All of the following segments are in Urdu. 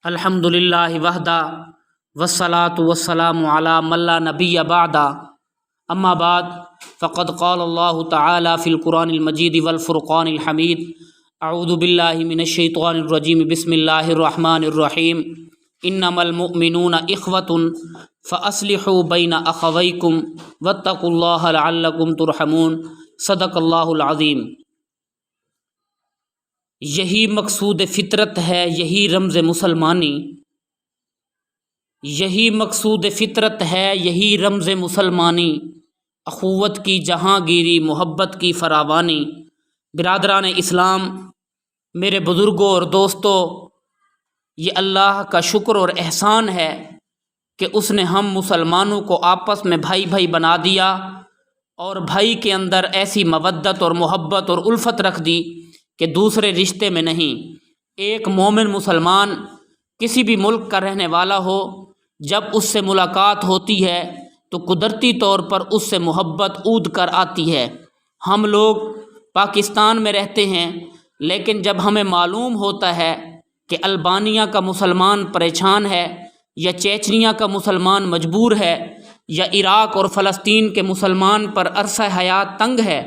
الحمد للہ وحدہ والصلاۃ والسلام علی من لا نبی بعدہ اما بعد فقد قال اللہ تعالی فی القرآن المجید والفرقان الحمید اعوذ باللہ من الشیطان الرجیم بسم اللہ الرحمن الرحیم انما المؤمنون اخوة فاصلحوا بین اخویکم واتقوا اللہ لعلکم ترحمون صدق اللہ العظیم۔ یہی مقصود فطرت ہے، یہی رمز مسلمانی، یہی مقصود فطرت ہے، یہی رمز مسلمانی، اخوت کی جہانگیری، محبت کی فراوانی۔ برادران اسلام، میرے بزرگوں اور دوستوں، یہ اللہ کا شکر اور احسان ہے کہ اس نے ہم مسلمانوں کو آپس میں بھائی بھائی بنا دیا اور بھائی کے اندر ایسی مودت اور محبت اور الفت رکھ دی کہ دوسرے رشتے میں نہیں۔ ایک مومن مسلمان کسی بھی ملک کا رہنے والا ہو، جب اس سے ملاقات ہوتی ہے تو قدرتی طور پر اس سے محبت اود کر آتی ہے۔ ہم لوگ پاکستان میں رہتے ہیں، لیکن جب ہمیں معلوم ہوتا ہے کہ البانیہ کا مسلمان پریشان ہے، یا چیچنیا کا مسلمان مجبور ہے، یا عراق اور فلسطین کے مسلمان پر عرصہ حیات تنگ ہے،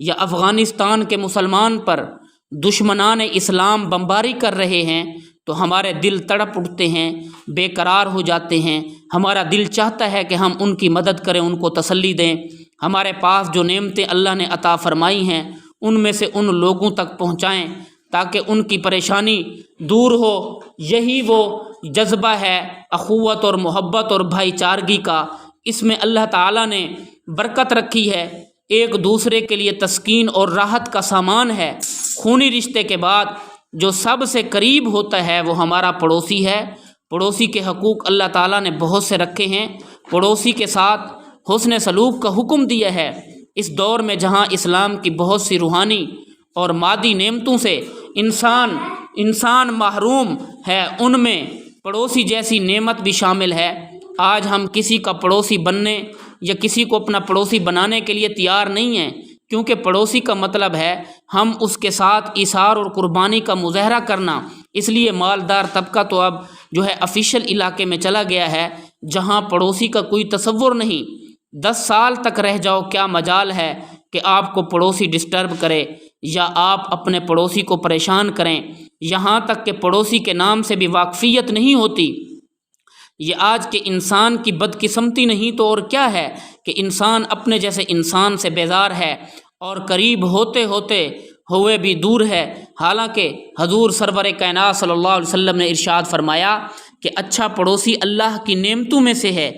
یا افغانستان کے مسلمان پر دشمنان اسلام بمباری کر رہے ہیں، تو ہمارے دل تڑپ اٹھتے ہیں، بے قرار ہو جاتے ہیں۔ ہمارا دل چاہتا ہے کہ ہم ان کی مدد کریں، ان کو تسلی دیں۔ ہمارے پاس جو نعمتیں اللہ نے عطا فرمائی ہیں ان میں سے ان لوگوں تک پہنچائیں تاکہ ان کی پریشانی دور ہو۔ یہی وہ جذبہ ہے اخوت اور محبت اور بھائی چارگی کا۔ اس میں اللہ تعالیٰ نے برکت رکھی ہے، ایک دوسرے کے لیے تسکین اور راحت کا سامان ہے۔ خونی رشتے کے بعد جو سب سے قریب ہوتا ہے وہ ہمارا پڑوسی ہے۔ پڑوسی کے حقوق اللہ تعالیٰ نے بہت سے رکھے ہیں۔ پڑوسی کے ساتھ حسن سلوک کا حکم دیا ہے۔ اس دور میں جہاں اسلام کی بہت سی روحانی اور مادی نعمتوں سے انسان محروم ہے، ان میں پڑوسی جیسی نعمت بھی شامل ہے۔ آج ہم کسی کا پڑوسی بننے یا کسی کو اپنا پڑوسی بنانے کے لیے تیار نہیں ہیں، کیونکہ پڑوسی کا مطلب ہے ہم اس کے ساتھ ایثار اور قربانی کا مظاہرہ کرنا۔ اس لیے مالدار طبقہ تو اب آفیشل علاقے میں چلا گیا ہے جہاں پڑوسی کا کوئی تصور نہیں۔ 10 سال تک رہ جاؤ، کیا مجال ہے کہ آپ کو پڑوسی ڈسٹرب کرے یا آپ اپنے پڑوسی کو پریشان کریں۔ یہاں تک کہ پڑوسی کے نام سے بھی واقفیت نہیں ہوتی۔ یہ آج کے انسان کی بدقسمتی نہیں تو اور کیا ہے کہ انسان اپنے جیسے انسان سے بیزار ہے اور قریب ہوتے ہوئے بھی دور ہے۔ حالانکہ حضور سرور کائنات صلی اللہ علیہ وسلم نے ارشاد فرمایا کہ اچھا پڑوسی اللہ کی نعمتوں میں سے ہے،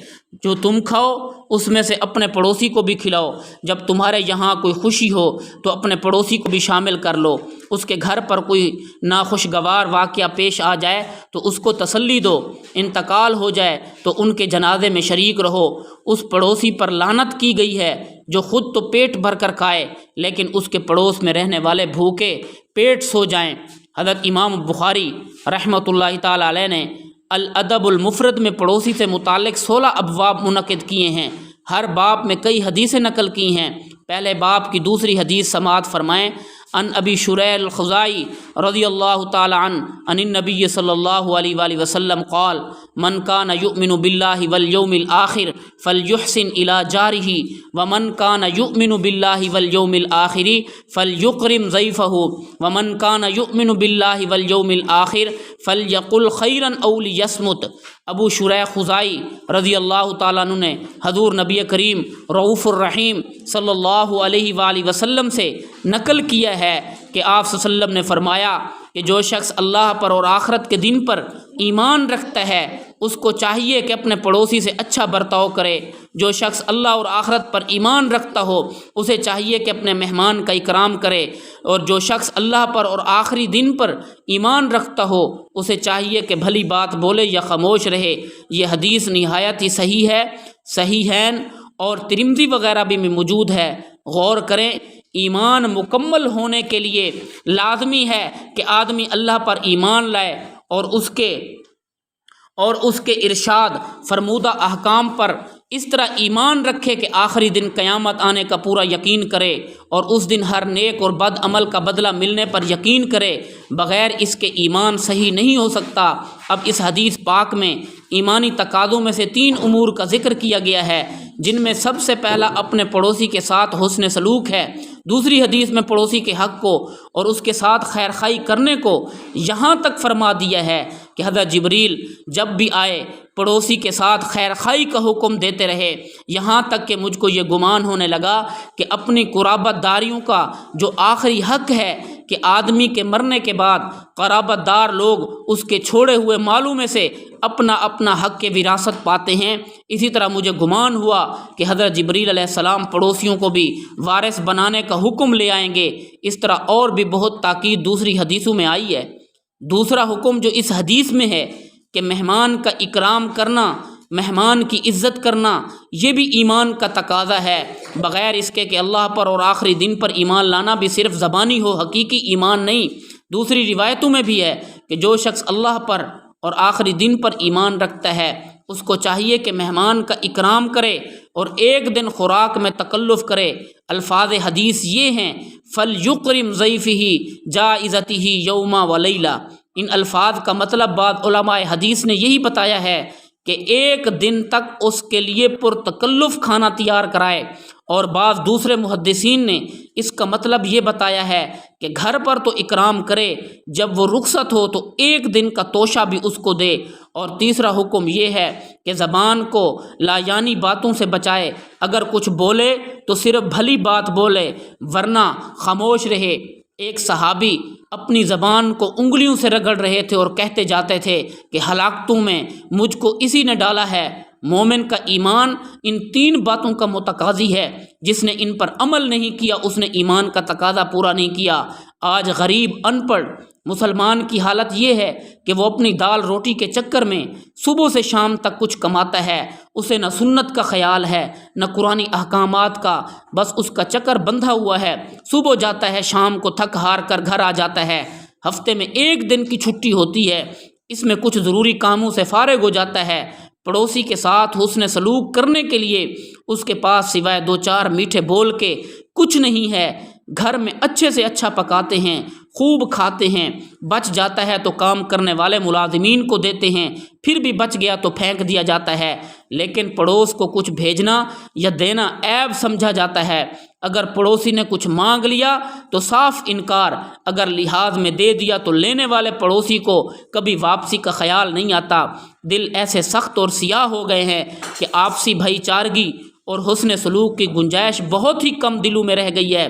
جو تم کھاؤ اس میں سے اپنے پڑوسی کو بھی کھلاؤ۔ جب تمہارے یہاں کوئی خوشی ہو تو اپنے پڑوسی کو بھی شامل کر لو۔ اس کے گھر پر کوئی ناخوشگوار واقعہ پیش آ جائے تو اس کو تسلی دو۔ انتقال ہو جائے تو ان کے جنازے میں شریک رہو۔ اس پڑوسی پر لعنت کی گئی ہے جو خود تو پیٹ بھر کر کھائے لیکن اس کے پڑوس میں رہنے والے بھوکے پیٹ سو جائیں۔ حضرت امام بخاری رحمۃ اللہ تعالی علیہ نے الادب المفرد میں پڑوسی سے متعلق 16 ابواب منعقد کیے ہیں۔ ہر باب میں کئی حدیثیں نقل کی ہیں۔ پہلے باب کی دوسری حدیث سماعت فرمائیں۔ ان ابی شریح الخزاعی رضی اللہ تعالی عنہ عن النبی صلی اللہ علیہ وآلہ وسلم قال من کان یؤمن باللہ والیوم الآخر فلیحسن الی جارہ ومن کان یؤمن باللہ والیوم الآخر فلیکرم ضیفہ ومن کان یؤمن باللہ والیوم الآخر فلیقل خیرا او لیصمت۔ ابو شریح خزاعی رضی اللہ تعالیٰ عنہ نے حضور نبی کریم رؤوف الرحیم صلی اللہ علیہ وآلہ وسلم سے نقل کیا ہے کہ آپ صلی اللہ علیہ وسلم نے فرمایا کہ جو شخص اللہ پر اور آخرت کے دن پر ایمان رکھتا ہے اس کو چاہیے کہ اپنے پڑوسی سے اچھا برتاؤ کرے۔ جو شخص اللہ اور آخرت پر ایمان رکھتا ہو اسے چاہیے کہ اپنے مہمان کا اکرام کرے، اور جو شخص اللہ پر اور آخری دن پر ایمان رکھتا ہو اسے چاہیے کہ بھلی بات بولے یا خاموش رہے۔ یہ حدیث نہایت ہی صحیح ہے، صحیحین اور ترمذی وغیرہ بھی میں موجود ہے۔ غور کریں، ایمان مکمل ہونے کے لیے لازمی ہے کہ آدمی اللہ پر ایمان لائے اور اس کے ارشاد فرمودہ احکام پر اس طرح ایمان رکھے کہ آخری دن قیامت آنے کا پورا یقین کرے اور اس دن ہر نیک اور بد عمل کا بدلہ ملنے پر یقین کرے۔ بغیر اس کے ایمان صحیح نہیں ہو سکتا۔ اب اس حدیث پاک میں ایمانی تقاضوں میں سے 3 امور کا ذکر کیا گیا ہے، جن میں سب سے پہلا اپنے پڑوسی کے ساتھ حسن سلوک ہے۔ دوسری حدیث میں پڑوسی کے حق کو اور اس کے ساتھ خیر خواہی کرنے کو یہاں تک فرما دیا ہے کہ حضرت جبریل جب بھی آئے پڑوسی کے ساتھ خیر خواہی کا حکم دیتے رہے، یہاں تک کہ مجھ کو یہ گمان ہونے لگا کہ اپنی قرابت داریوں کا جو آخری حق ہے کہ آدمی کے مرنے کے بعد قرابت دار لوگ اس کے چھوڑے ہوئے مالوں میں سے اپنا اپنا حق کے وراثت پاتے ہیں، اسی طرح مجھے گمان ہوا کہ حضرت جبریل علیہ السلام پڑوسیوں کو بھی وارث بنانے کا حکم لے آئیں گے۔ اس طرح اور بھی بہت تاکید دوسری حدیثوں میں آئی ہے۔ دوسرا حکم جو اس حدیث میں ہے کہ مہمان کا اکرام کرنا، مہمان کی عزت کرنا، یہ بھی ایمان کا تقاضا ہے، بغیر اس کے کہ اللہ پر اور آخری دن پر ایمان لانا بھی صرف زبانی ہو، حقیقی ایمان نہیں۔ دوسری روایتوں میں بھی ہے کہ جو شخص اللہ پر اور آخری دن پر ایمان رکھتا ہے اس کو چاہیے کہ مہمان کا اکرام کرے اور ایک دن خوراک میں تکلف کرے۔ الفاظ حدیث یہ ہیں فَلْيُكْرِمْ ضَيْفِهِ جَائِزَتِهِ يَوْمًا وَلَيْلَةً۔ ان الفاظ کا مطلب بعض علماء حدیث نے یہی بتایا ہے کہ ایک دن تک اس کے لیے پرتکلف کھانا تیار کرائے، اور بعض دوسرے محدثین نے اس کا مطلب یہ بتایا ہے کہ گھر پر تو اکرام کرے، جب وہ رخصت ہو تو ایک دن کا توشہ بھی اس کو دے۔ اور تیسرا حکم یہ ہے کہ زبان کو لایانی باتوں سے بچائے، اگر کچھ بولے تو صرف بھلی بات بولے ورنہ خاموش رہے۔ ایک صحابی اپنی زبان کو انگلیوں سے رگڑ رہے تھے اور کہتے جاتے تھے کہ ہلاکتوں میں مجھ کو اسی نے ڈالا ہے۔ مومن کا ایمان ان 3 باتوں کا متقاضی ہے، جس نے ان پر عمل نہیں کیا اس نے ایمان کا تقاضا پورا نہیں کیا۔ آج غریب ان پڑھ مسلمان کی حالت یہ ہے کہ وہ اپنی دال روٹی کے چکر میں صبح سے شام تک کچھ کماتا ہے، اسے نہ سنت کا خیال ہے نہ قرآنی احکامات کا، بس اس کا چکر بندھا ہوا ہے، صبح جاتا ہے شام کو تھک ہار کر گھر آ جاتا ہے، ہفتے میں 1 دن کی چھٹی ہوتی ہے، اس میں کچھ ضروری کاموں سے فارغ ہو جاتا ہے۔ پڑوسی کے ساتھ حسن سلوک کرنے کے لیے اس کے پاس سوائے 2-4 میٹھے بول کے کچھ نہیں ہے۔ گھر میں اچھے سے اچھا پکاتے ہیں، خوب کھاتے ہیں، بچ جاتا ہے تو کام کرنے والے ملازمین کو دیتے ہیں، پھر بھی بچ گیا تو پھینک دیا جاتا ہے۔ لیکن پڑوس کو کچھ بھیجنا یا دینا عیب سمجھا جاتا ہے۔ اگر پڑوسی نے کچھ مانگ لیا تو صاف انکار، اگر لحاظ میں دے دیا تو لینے والے پڑوسی کو کبھی واپسی کا خیال نہیں آتا۔ دل ایسے سخت اور سیاہ ہو گئے ہیں کہ آپسی بھائی چارگی اور حسن سلوک کی گنجائش بہت ہی کم دلوں میں رہ گئی ہے۔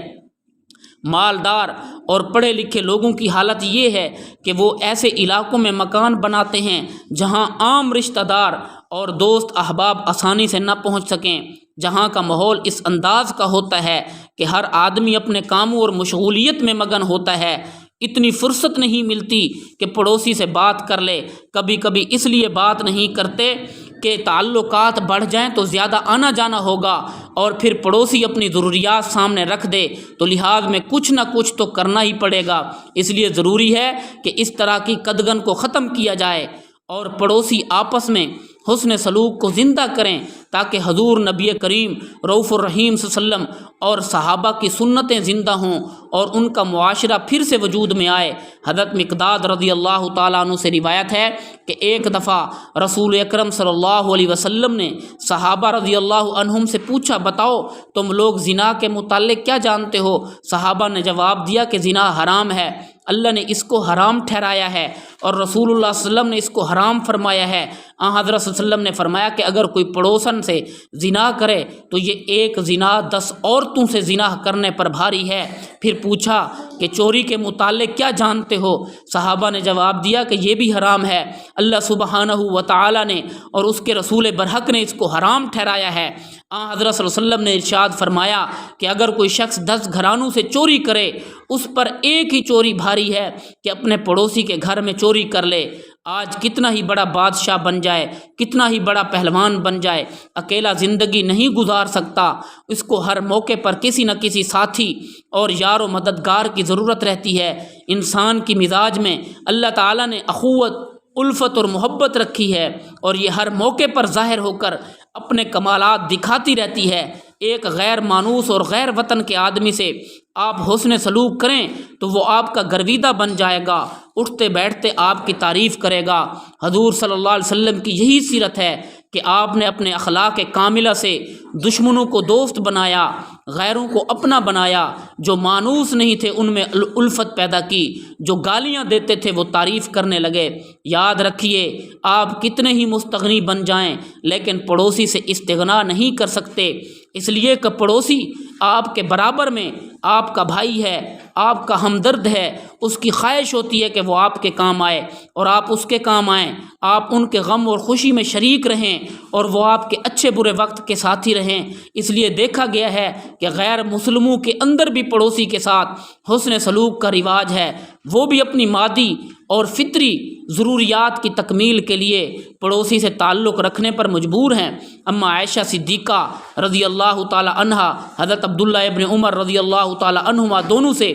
مالدار اور پڑھے لکھے لوگوں کی حالت یہ ہے کہ وہ ایسے علاقوں میں مکان بناتے ہیں جہاں عام رشتہ دار اور دوست احباب آسانی سے نہ پہنچ سکیں، جہاں کا ماحول اس انداز کا ہوتا ہے کہ ہر آدمی اپنے کاموں اور مشغولیت میں مگن ہوتا ہے، اتنی فرصت نہیں ملتی کہ پڑوسی سے بات کر لے۔ کبھی کبھی اس لیے بات نہیں کرتے کہ تعلقات بڑھ جائیں تو زیادہ آنا جانا ہوگا، اور پھر پڑوسی اپنی ضروریات سامنے رکھ دے تو لحاظ میں کچھ نہ کچھ تو کرنا ہی پڑے گا۔ اس لیے ضروری ہے کہ اس طرح کی قدغن کو ختم کیا جائے اور پڑوسی آپس میں حسن سلوک کو زندہ کریں، تاکہ حضور نبی کریم رؤوف الرحیم صلی اللہ علیہ وسلم اور صحابہ کی سنتیں زندہ ہوں اور ان کا معاشرہ پھر سے وجود میں آئے۔ حضرت مقداد رضی اللہ تعالیٰ عنہ سے روایت ہے کہ ایک دفعہ رسول اکرم صلی اللہ علیہ وسلم نے صحابہ رضی اللہ عنہم سے پوچھا، بتاؤ تم لوگ زنا کے متعلق کیا جانتے ہو؟ صحابہ نے جواب دیا کہ زنا حرام ہے، اللہ نے اس کو حرام ٹھہرایا ہے اور رسول اللہ صلی اللہ علیہ وسلم نے اس کو حرام فرمایا ہے۔ حضرت صلی اللہ علیہ وسلم نے فرمایا کہ اگر کوئی پڑوسن سے زنا کرے تو یہ ایک زنا 10 عورتوں سے زنا کرنے پر بھاری ہے۔ پھر پوچھا کہ چوری کے متعلق کیا جانتے ہو؟ صحابہ نے جواب دیا کہ یہ بھی حرام ہے، اللہ سبحانہ و تعالی نے اور اس کے رسول برحق نے اس کو حرام ٹھہرایا ہے۔ حضرت صلی اللہ علیہ وسلم نے ارشاد فرمایا کہ اگر کوئی شخص 10 گھرانوں سے چوری کرے اس پر ایک ہی چوری بھاری ہے کہ اپنے پڑوسی کے گھر میں چوری کر لے۔ آج کتنا ہی بڑا بادشاہ بن جائے، کتنا ہی بڑا پہلوان بن جائے، اکیلا زندگی نہیں گزار سکتا، اس کو ہر موقع پر کسی نہ کسی ساتھی اور یار و مددگار کی ضرورت رہتی ہے۔ انسان کی مزاج میں اللہ تعالیٰ نے اخوت، الفت اور محبت رکھی ہے اور یہ ہر موقع پر ظاہر ہو کر اپنے کمالات دکھاتی رہتی ہے۔ ایک غیر مانوس اور غیر وطن کے آدمی سے آپ حسن سلوک کریں تو وہ آپ کا گرویدہ بن جائے گا، اٹھتے بیٹھتے آپ کی تعریف کرے گا۔ حضور صلی اللہ علیہ وسلم کی یہی سیرت ہے کہ آپ نے اپنے اخلاق کاملہ سے دشمنوں کو دوست بنایا، غیروں کو اپنا بنایا، جو مانوس نہیں تھے ان میں الفت پیدا کی، جو گالیاں دیتے تھے وہ تعریف کرنے لگے۔ یاد رکھیے، آپ کتنے ہی مستغنی بن جائیں لیکن پڑوسی سے استغنا نہیں کر سکتے، اس لیے کہ پڑوسی آپ کے برابر میں آپ کا بھائی ہے، آپ کا ہمدرد ہے، اس کی خواہش ہوتی ہے کہ وہ آپ کے کام آئے اور آپ اس کے کام آئیں، آپ ان کے غم اور خوشی میں شریک رہیں اور وہ آپ کے اچھے برے وقت کے ساتھی رہیں۔ اس لیے دیکھا گیا ہے کہ غیر مسلموں کے اندر بھی پڑوسی کے ساتھ حسن سلوک کا رواج ہے، وہ بھی اپنی مادی اور فطری ضروریات کی تکمیل کے لیے پڑوسی سے تعلق رکھنے پر مجبور ہیں۔ اما عائشہ صدیقہ رضی اللہ تعالی عنہا، حضرت عبداللہ ابن عمر رضی اللہ تعالی عنہما دونوں سے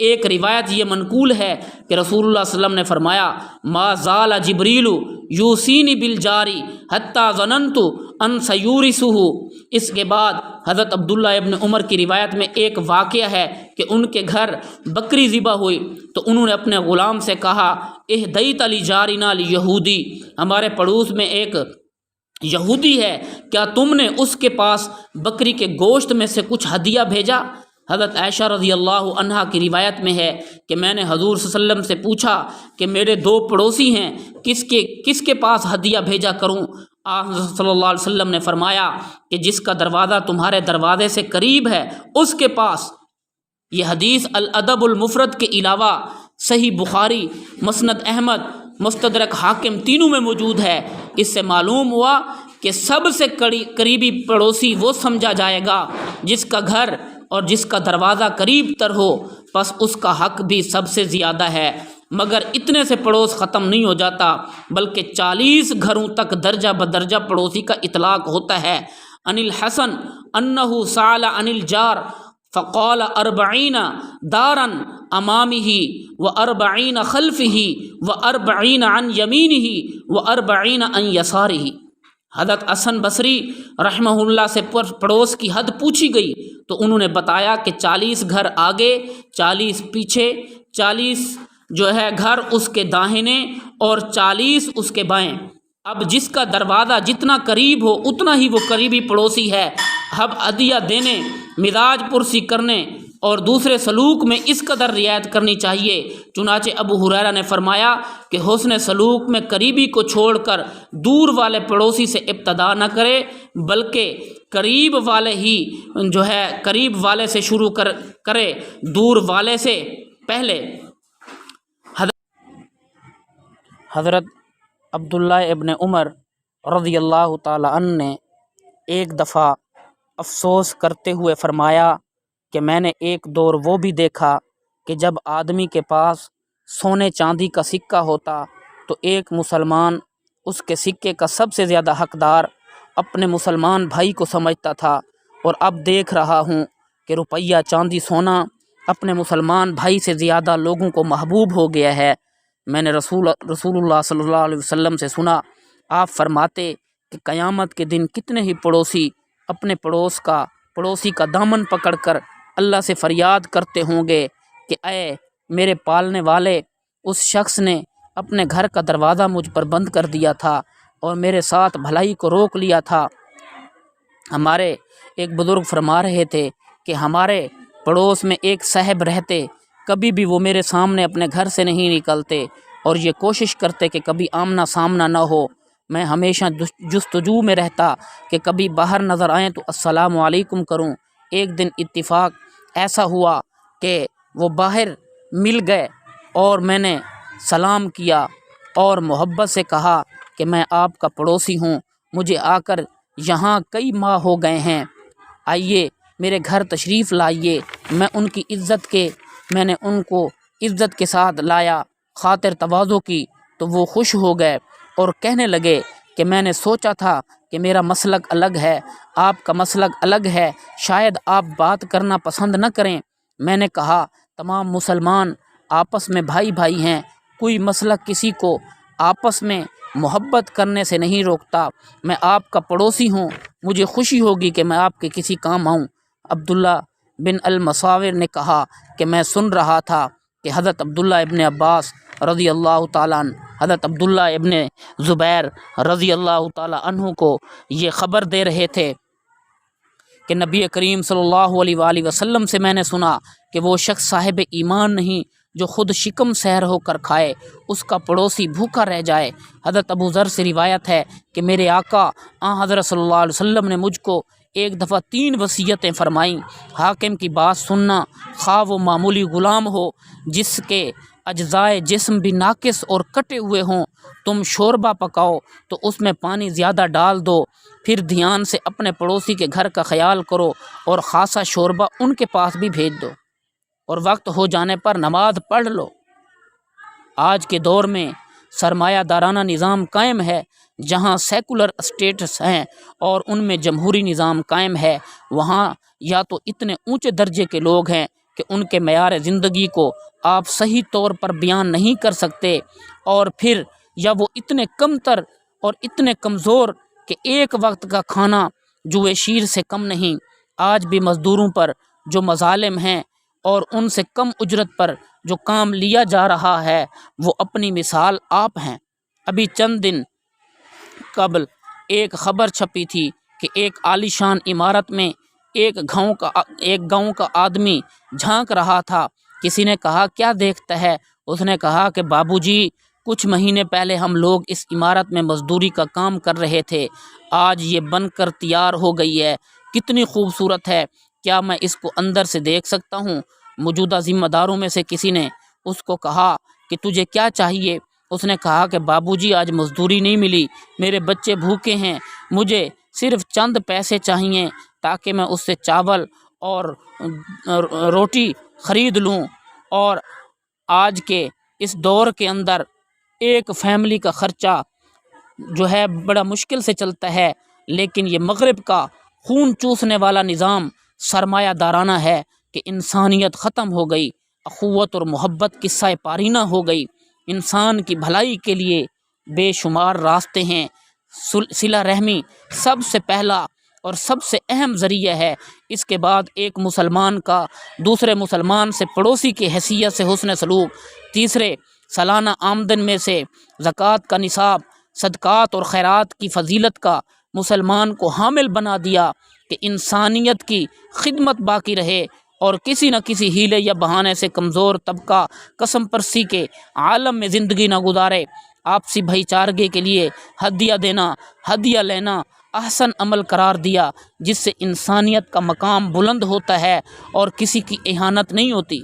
ایک روایت یہ منقول ہے کہ رسول اللہ صلی اللہ علیہ وسلم نے فرمایا، ما زال جبریل یوصینی بالجاری حتی ظننت ان سیورثہ۔ اس کے بعد حضرت عبداللہ ابن عمر کی روایت میں ایک واقعہ ہے کہ ان کے گھر بکری ذبح ہوئی تو انہوں نے اپنے غلام سے کہا، اہدیت لجارنا الیہودی، ہمارے پڑوس میں ایک یہودی ہے، کیا تم نے اس کے پاس بکری کے گوشت میں سے کچھ ہدیہ بھیجا؟ حضرت عائشہ رضی اللہ عنہا کی روایت میں ہے کہ میں نے حضور صلی اللہ علیہ وسلم سے پوچھا کہ میرے دو پڑوسی ہیں، کس کے پاس ہدیہ بھیجا کروں؟ آپ صلی اللہ علیہ وسلم نے فرمایا کہ جس کا دروازہ تمہارے دروازے سے قریب ہے اس کے پاس۔ یہ حدیث الادب المفرد کے علاوہ صحیح بخاری، مسند احمد، مستدرک حاکم تینوں میں موجود ہے۔ اس سے معلوم ہوا کہ سب سے قریبی پڑوسی وہ سمجھا جائے گا جس کا گھر اور جس کا دروازہ قریب تر ہو، پس اس کا حق بھی سب سے زیادہ ہے۔ مگر اتنے سے پڑوس ختم نہیں ہو جاتا بلکہ 40 گھروں تک درجہ بدرجہ پڑوسی کا اطلاق ہوتا ہے۔ عن الحسن انہ سأل عن الجار فقال 40 دارا امامہ و40 خلفہ و40 عن یمینہ و40 عن یسارہ۔ حضرت حسن بصری رحمہ اللہ سے پڑوس کی حد پوچھی گئی تو انہوں نے بتایا کہ 40 گھر آگے، 40 پیچھے، 40 جو ہے گھر اس کے داہنے اور 40 اس کے بائیں۔ اب جس کا دروازہ جتنا قریب ہو اتنا ہی وہ قریبی پڑوسی ہے۔ اب ہدیہ دینے، مزاج پرسی کرنے اور دوسرے سلوک میں اس قدر رعایت کرنی چاہیے۔ چنانچہ ابو ہریرہ نے فرمایا کہ حسن سلوک میں قریبی کو چھوڑ کر دور والے پڑوسی سے ابتدا نہ کرے بلکہ قریب والے ہی جو ہے قریب والے سے شروع کرے، دور والے سے پہلے۔ حضرت عبداللہ ابن عمر رضی اللہ تعالی عنہ نے ایک دفعہ افسوس کرتے ہوئے فرمایا کہ میں نے ایک دور وہ بھی دیکھا کہ جب آدمی کے پاس سونے چاندی کا سکہ ہوتا تو ایک مسلمان اس کے سکے کا سب سے زیادہ حقدار اپنے مسلمان بھائی کو سمجھتا تھا، اور اب دیکھ رہا ہوں کہ روپیہ چاندی سونا اپنے مسلمان بھائی سے زیادہ لوگوں کو محبوب ہو گیا ہے۔ میں نے رسول اللہ صلی اللہ علیہ وسلم سے سنا، آپ فرماتے کہ قیامت کے دن کتنے ہی پڑوسی اپنے پڑوسی کا دامن پکڑ کر اللہ سے فریاد کرتے ہوں گے کہ اے میرے پالنے والے، اس شخص نے اپنے گھر کا دروازہ مجھ پر بند کر دیا تھا اور میرے ساتھ بھلائی کو روک لیا تھا۔ ہمارے ایک بزرگ فرما رہے تھے کہ ہمارے پڑوس میں ایک صاحب رہتے، کبھی بھی وہ میرے سامنے اپنے گھر سے نہیں نکلتے اور یہ کوشش کرتے کہ کبھی آمنا سامنا نہ ہو۔ میں ہمیشہ جستجو میں رہتا کہ کبھی باہر نظر آئیں تو السلام علیکم کروں۔ ایک دن اتفاق ایسا ہوا کہ وہ باہر مل گئے اور میں نے سلام کیا اور محبت سے کہا کہ میں آپ کا پڑوسی ہوں، مجھے آ کر یہاں کئی ماہ ہو گئے ہیں، آئیے میرے گھر تشریف لائیے۔ میں نے ان کو عزت کے ساتھ لایا، خاطر تواضع کی، تو وہ خوش ہو گئے اور کہنے لگے کہ میں نے سوچا تھا کہ میرا مسلک الگ ہے، آپ کا مسلک الگ ہے، شاید آپ بات کرنا پسند نہ کریں۔ میں نے کہا تمام مسلمان آپس میں بھائی بھائی ہیں، کوئی مسلک کسی کو آپس میں محبت کرنے سے نہیں روکتا۔ میں آپ کا پڑوسی ہوں، مجھے خوشی ہوگی کہ میں آپ کے کسی کام آؤں۔ عبداللہ بن المصاور نے کہا کہ میں سن رہا تھا کہ حضرت عبداللہ ابن عباس رضی اللہ تعالیٰ عنہ حضرت عبداللہ ابن زبیر رضی اللہ تعالیٰ عنہ کو یہ خبر دے رہے تھے کہ نبی کریم صلی اللہ علیہ وآلہ وسلم سے میں نے سنا کہ وہ شخص صاحب ایمان نہیں جو خود شکم سیر ہو کر کھائے، اس کا پڑوسی بھوکا رہ جائے۔ حضرت ابو ذر سے روایت ہے کہ میرے آقا حضرت صلی اللہ علیہ وسلم نے مجھ کو ایک دفعہ 3 وصیتیں فرمائیں۔ حاکم کی بات سننا، خواہ وہ معمولی غلام ہو جس کے اجزائے جسم بھی ناقص اور کٹے ہوئے ہوں، تم شوربہ پکاؤ تو اس میں پانی زیادہ ڈال دو، پھر دھیان سے اپنے پڑوسی کے گھر کا خیال کرو اور خاصا شوربہ ان کے پاس بھی بھیج دو، اور وقت ہو جانے پر نماز پڑھ لو۔ آج کے دور میں سرمایہ دارانہ نظام قائم ہے، جہاں سیکولر اسٹیٹس ہیں اور ان میں جمہوری نظام قائم ہے، وہاں یا تو اتنے اونچے درجے کے لوگ ہیں کہ ان کے معیار زندگی کو آپ صحیح طور پر بیان نہیں کر سکتے، اور پھر یا وہ اتنے کمتر اور اتنے کمزور کہ ایک وقت کا کھانا جوئے شیر سے کم نہیں۔ آج بھی مزدوروں پر جو مظالم ہیں اور ان سے کم اجرت پر جو کام لیا جا رہا ہے، وہ اپنی مثال آپ ہیں۔ ابھی چند دن قبل ایک خبر چھپی تھی کہ ایک عالیشان عمارت میں ایک گاؤں کا آدمی جھانک رہا تھا۔ کسی نے کہا کیا دیکھتا ہے؟ اس نے کہا کہ بابو جی، کچھ مہینے پہلے ہم لوگ اس عمارت میں مزدوری کا کام کر رہے تھے، آج یہ بن کر تیار ہو گئی ہے، کتنی خوبصورت ہے، کیا میں اس کو اندر سے دیکھ سکتا ہوں؟ موجودہ ذمہ داروں میں سے کسی نے اس کو کہا کہ تجھے کیا چاہیے؟ اس نے کہا کہ بابو جی، آج مزدوری نہیں ملی، میرے بچے بھوکے ہیں، مجھے صرف چند پیسے چاہیے تاکہ میں اس سے چاول اور روٹی خرید لوں، اور آج کے اس دور کے اندر ایک فیملی کا خرچہ جو ہے بڑا مشکل سے چلتا ہے، لیکن یہ مغرب کا خون چوسنے والا نظام سرمایہ دارانہ ہے کہ انسانیت ختم ہو گئی، اخوت اور محبت قصہ پارینہ ہو گئی۔ انسان کی بھلائی کے لیے بے شمار راستے ہیں، صلہ رحمی سب سے پہلا اور سب سے اہم ذریعہ ہے، اس کے بعد ایک مسلمان کا دوسرے مسلمان سے پڑوسی کی حیثیت سے حسن سلوک، تیسرے سالانہ آمدن میں سے زکوٰۃ کا نصاب، صدقات اور خیرات کی فضیلت کا مسلمان کو حامل بنا دیا کہ انسانیت کی خدمت باقی رہے اور کسی نہ کسی ہیلے یا بہانے سے کمزور طبقہ قسم پرسی کے عالم میں زندگی نہ گزارے۔ آپسی بھائی چارگی کے لیے ہدیہ دینا، ہدیہ لینا احسن عمل قرار دیا، جس سے انسانیت کا مقام بلند ہوتا ہے اور کسی کی اہانت نہیں ہوتی۔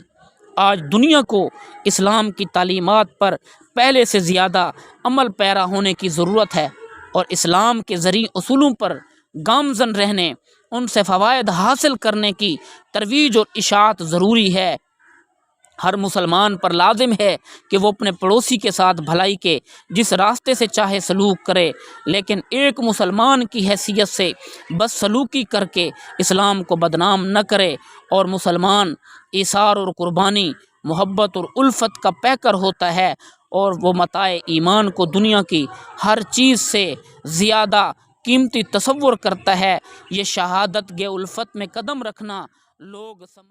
آج دنیا کو اسلام کی تعلیمات پر پہلے سے زیادہ عمل پیرا ہونے کی ضرورت ہے، اور اسلام کے زرعی اصولوں پر گامزن رہنے، ان سے فوائد حاصل کرنے کی ترویج اور اشاعت ضروری ہے۔ ہر مسلمان پر لازم ہے کہ وہ اپنے پڑوسی کے ساتھ بھلائی کے جس راستے سے چاہے سلوک کرے، لیکن ایک مسلمان کی حیثیت سے بس سلوکی کر کے اسلام کو بدنام نہ کرے، اور مسلمان ایثار اور قربانی، محبت اور الفت کا پیکر ہوتا ہے، اور وہ متاع ایمان کو دنیا کی ہر چیز سے زیادہ قیمتی تصور کرتا ہے۔ یہ شہادت گے الفت میں قدم رکھنا لوگ سمجھ